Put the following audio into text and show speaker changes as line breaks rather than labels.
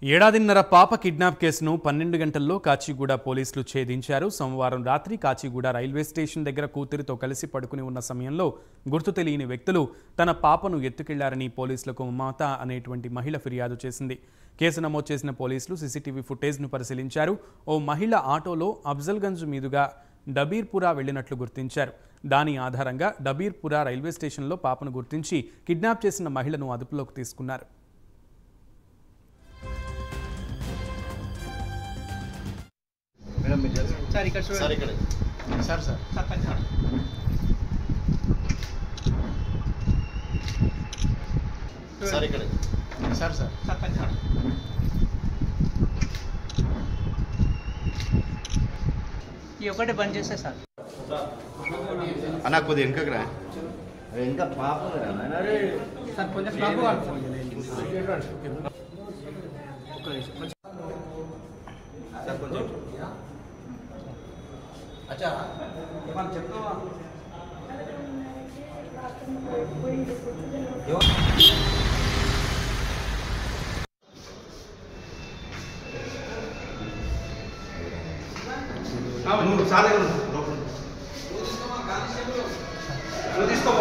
ఏడాదిన్నర పాప కిడ్నాప్ కేసును 12 గంటల్లో కాచిగూడ పోలీసులు ఛేదించారు. సోమవారం రాత్రి కాచిగూడ రైల్వే స్టేషన్ దగ్గర కూతురితో కలిసి పడుకుని ఉన్న సమయంలో గుర్తు తెలియని వ్యక్తులు తన పాపను ఎత్తుకెళ్లారని పోలీసులకు మమత అనేటువంటి మహిళ ఫిర్యాదు చేసింది. కేసు నమోదు చేసిన పోలీసులు సీసీటీవీ ఫుటేజ్ను పరిశీలించారు. ఓ మహిళ ఆటోలో అఫ్జల్గంజ్ మీదుగా డబీర్పురా వెళ్లినట్లు గుర్తించారు. దాని ఆధారంగా డబీర్పురా రైల్వే స్టేషన్లో పాపను గుర్తించి కిడ్నాప్ చేసిన మహిళను అదుపులోకి తీసుకున్నారు.
ఒకటి బంద్ చేస్తే సార్
అన్న కొద్దిగా వెనకకి రా.
ఇంకా పాప
సార్ కొంచెం బాబు
అచ్చా మనం చెప్తావా
నువ్వు చాలే తీసుకో